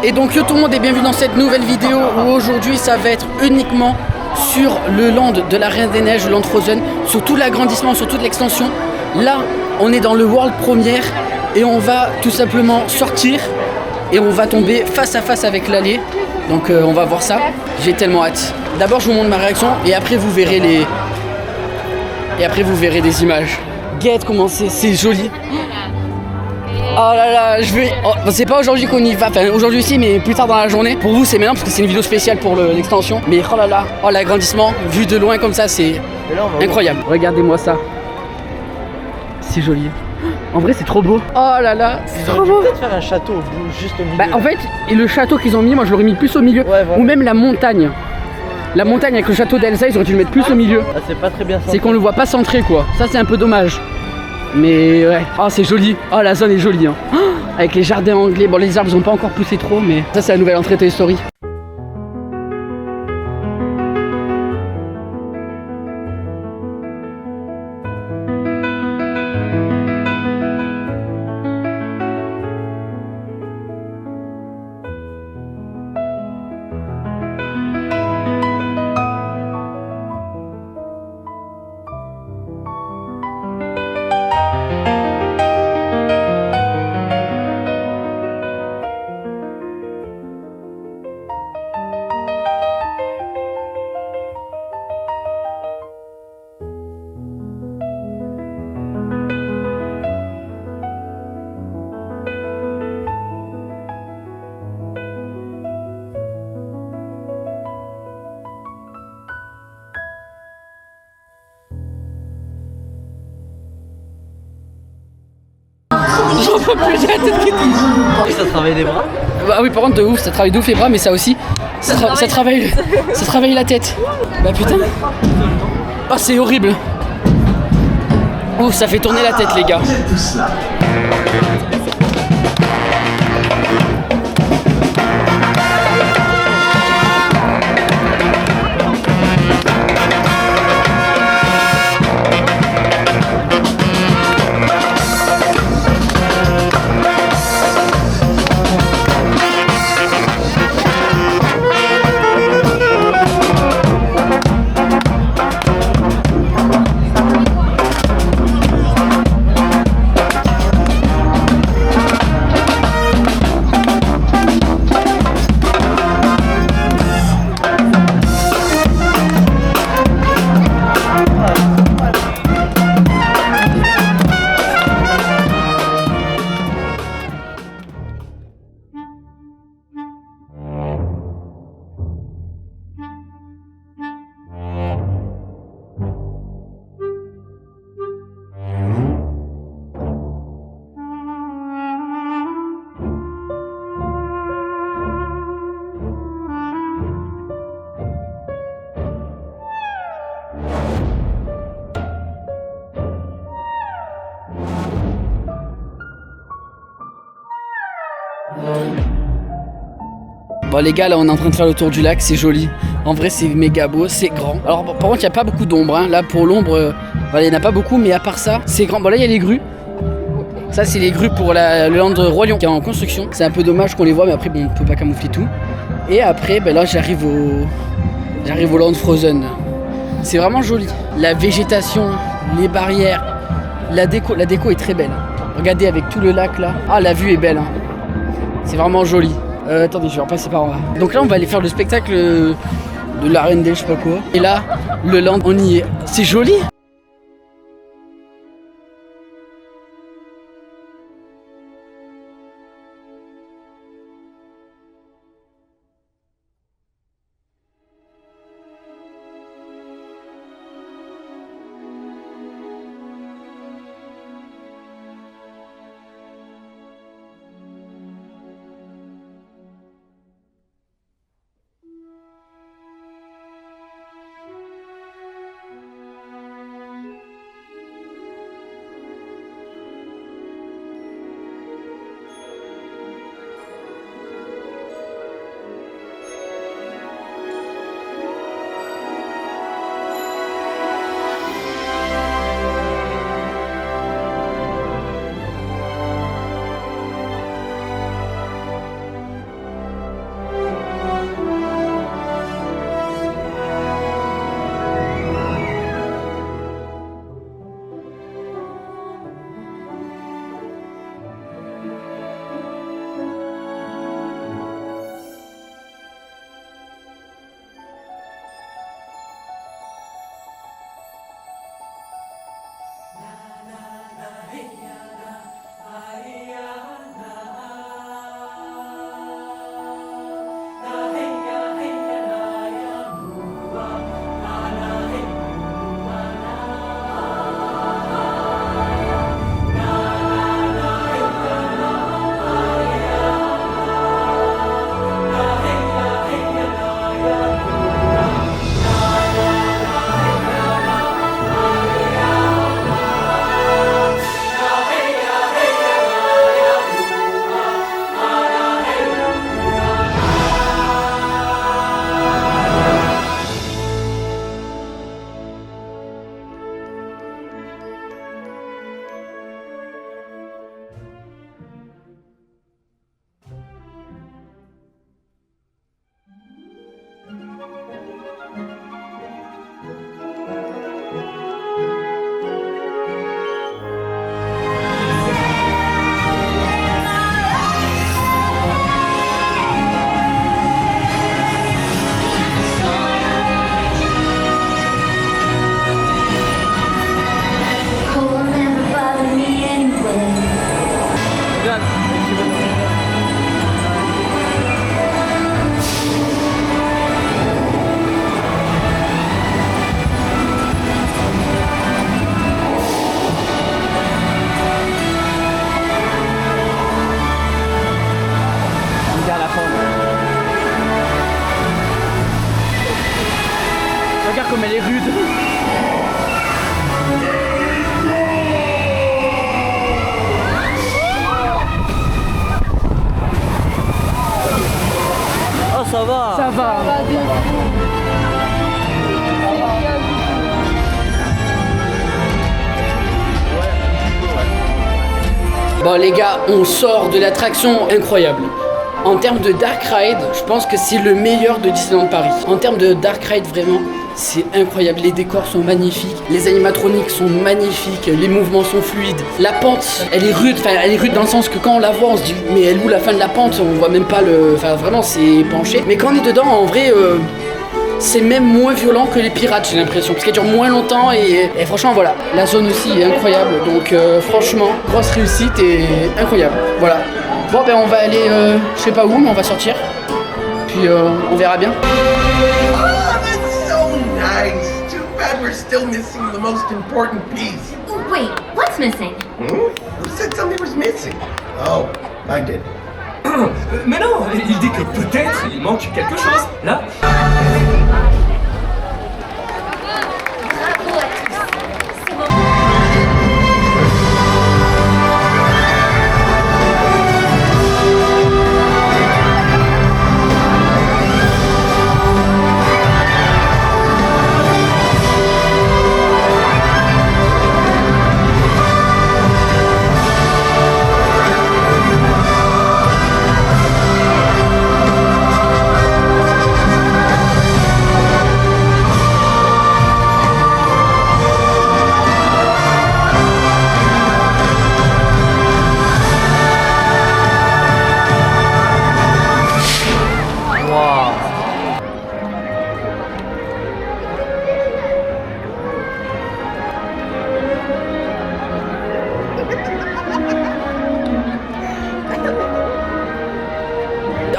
Et donc yo tout le monde est bienvenue dans cette nouvelle vidéo où aujourd'hui ça va être uniquement sur le land de la Reine des Neiges, le land Frozen, sur tout l'agrandissement, sur toute l'extension. Là on est dans le World Premiere et on va tout simplement sortir et on va tomber face à face avec l'allée. Donc on va voir ça, j'ai tellement hâte. D'abord je vous montre ma réaction et après vous verrez des images. Guette comment c'est joli. Oh là là, c'est pas aujourd'hui qu'on y va, enfin aujourd'hui aussi, mais plus tard dans la journée. Pour vous c'est maintenant parce que c'est une vidéo spéciale pour l'extension. Mais oh là là, oh l'agrandissement, vu de loin comme ça, c'est incroyable. Regardez-moi ça. C'est joli. En vrai c'est trop beau. Oh là là, c'est trop beau. Peut-être faire un château juste au milieu. Bah en fait, et le château qu'ils ont mis, moi je l'aurais mis plus au milieu. Ouais, ou même la montagne. La montagne avec le château d'Elsa, ils auraient dû le mettre plus au milieu. Ah, c'est pas très bien centré. C'est qu'on le voit pas centré quoi. Ça c'est un peu dommage. Mais ouais, oh c'est joli, oh la zone est jolie hein. Oh, avec les jardins anglais, bon les arbres ils ont pas encore poussé trop mais ça c'est la nouvelle entrée Toy Story. J'en peux plus, j'ai la tête qui tombe. Ça travaille les bras. Bah oui par contre de ouf, ça travaille de ouf les bras mais ça aussi, ça travaille la tête. Bah putain. Oh c'est horrible. Oh ça fait tourner la tête les gars. Bon les gars là on est en train de faire le tour du lac, c'est joli. En vrai c'est méga beau, c'est grand. Alors par contre il n'y a pas beaucoup d'ombre hein. Là pour l'ombre, voilà, il n'y en a pas beaucoup mais à part ça c'est grand. Bon là il y a les grues. Ça c'est les grues pour le land Roi Lion qui est en construction. C'est un peu dommage qu'on les voit mais après bon on peut pas camoufler tout. Et après ben là j'arrive au land Frozen. C'est vraiment joli. La végétation, les barrières, la déco est très belle. Regardez avec tout le lac là. Ah la vue est belle hein. C'est vraiment joli. Attendez, je vais repasser par en bas. Donc là, on va aller faire le spectacle de la Reine des je sais pas quoi. Et là, le land, on y est. C'est joli. Regarde comme elle est rude. Oh, ça va. Ça va. Bon les gars, on sort de l'attraction incroyable. En termes de Dark Ride, je pense que c'est le meilleur de Disneyland Paris. En termes de Dark Ride, vraiment, c'est incroyable. Les décors sont magnifiques, les animatroniques sont magnifiques, les mouvements sont fluides. La pente, elle est rude, enfin elle est rude dans le sens que quand on la voit, on se dit mais elle est où la fin de la pente? On voit même pas le... Enfin vraiment c'est penché. Mais quand on est dedans, en vrai... c'est même moins violent que les pirates, j'ai l'impression, parce qu'elle dure moins longtemps et franchement voilà, la zone aussi est incroyable, donc franchement, grosse réussite et incroyable, voilà. Bon ben on va aller, je sais pas où, mais on va sortir, puis on verra bien. Oh, that's so nice. Too bad we're still missing the most important piece. Wait, what's missing? Who said something was missing? Oh, I did. Mais non, il dit que peut-être il manque quelque chose. Là, Bravo à tous. C'est bon.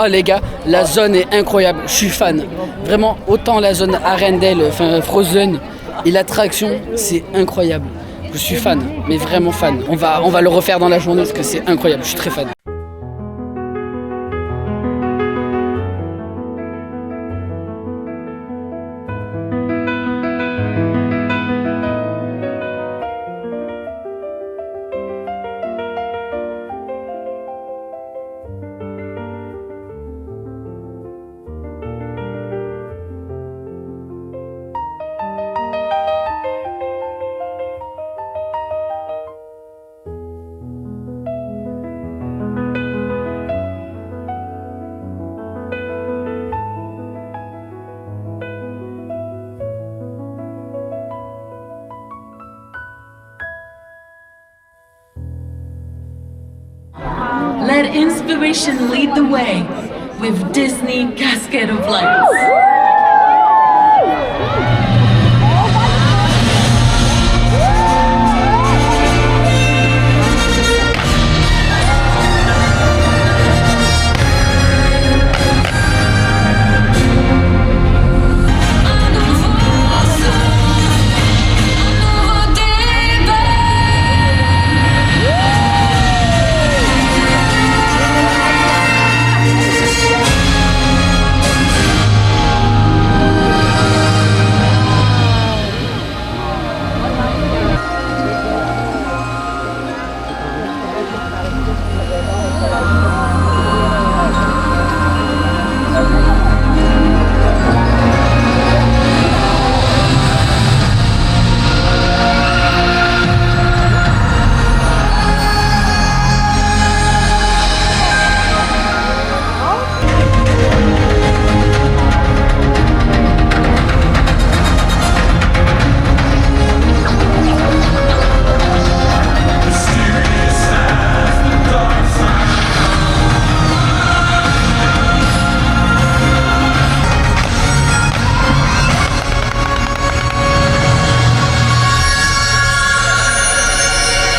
Oh les gars, la zone est incroyable, je suis fan. Vraiment, autant la zone Arendelle, enfin Frozen et l'attraction, c'est incroyable. Je suis fan, mais vraiment fan. On va le refaire dans la journée parce que c'est incroyable, je suis très fan. Let inspiration lead the way with Disney Cascade of Lights.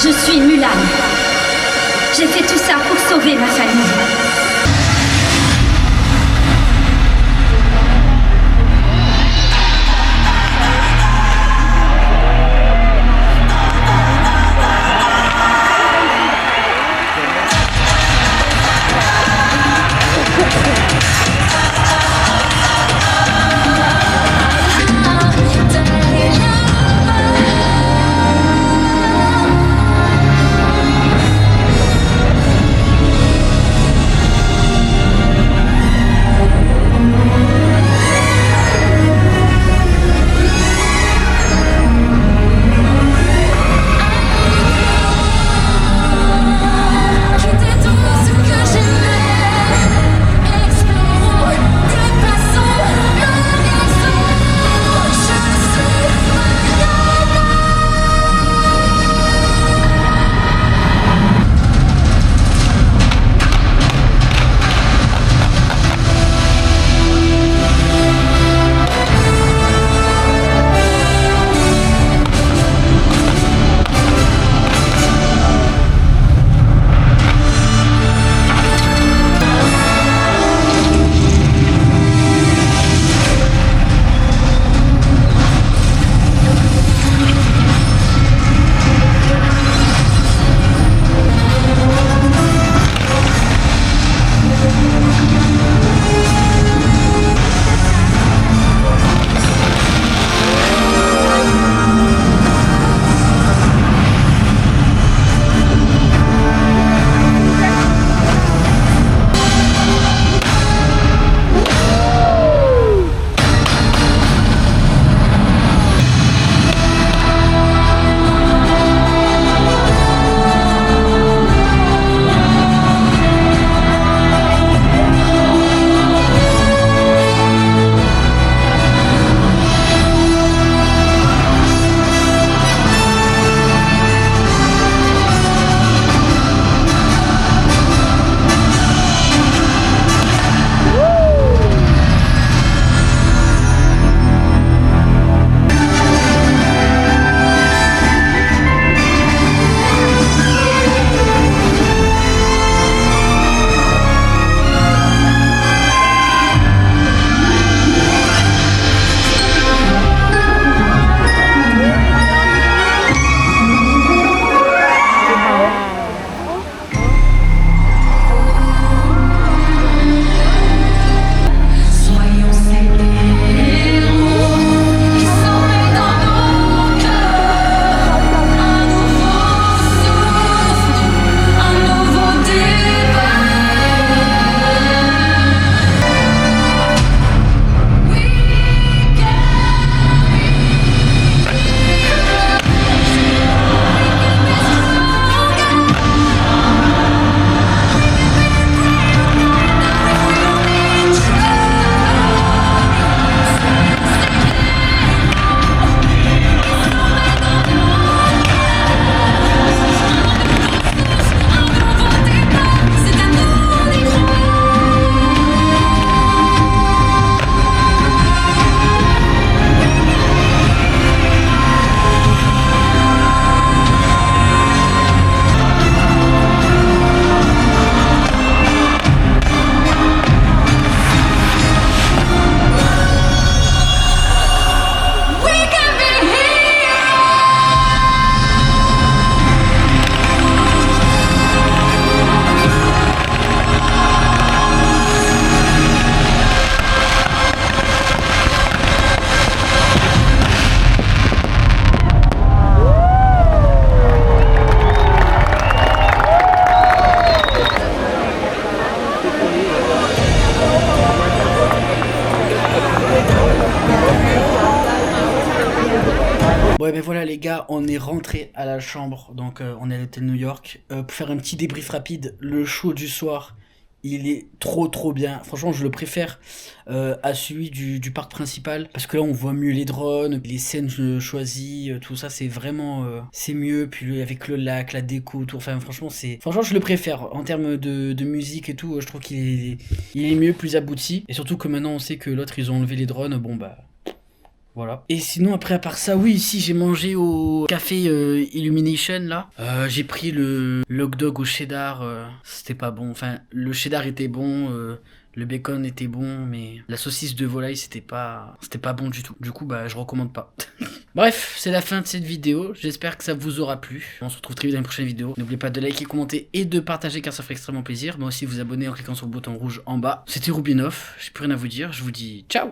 Je suis Mulan. J'ai fait tout ça pour sauver ma famille. Ouais, ben voilà les gars, on est rentré à la chambre, donc on est à l'hôtel New York. Pour faire un petit débrief rapide, le show du soir, il est trop bien. Franchement, je le préfère à celui du parc principal, parce que là on voit mieux les drones, les scènes choisies, tout ça, c'est vraiment c'est mieux. Puis avec le lac, la déco, tout. Enfin, franchement, je le préfère en termes de musique et tout. Je trouve qu'il est mieux, plus abouti. Et surtout que maintenant on sait que l'autre ils ont enlevé les drones. Bon bah. Voilà. Et sinon, après, à part ça, oui, ici, j'ai mangé au café Illumination, là. J'ai pris le hot dog au cheddar. C'était pas bon. Enfin, le cheddar était bon, le bacon était bon, mais la saucisse de volaille, c'était pas bon du tout. Du coup, bah, je recommande pas. Bref, c'est la fin de cette vidéo. J'espère que ça vous aura plu. On se retrouve très vite dans une prochaine vidéo. N'oubliez pas de liker, commenter et de partager, car ça ferait extrêmement plaisir. Mais aussi vous abonner en cliquant sur le bouton rouge en bas. C'était Rubinov. J'ai plus rien à vous dire. Je vous dis ciao!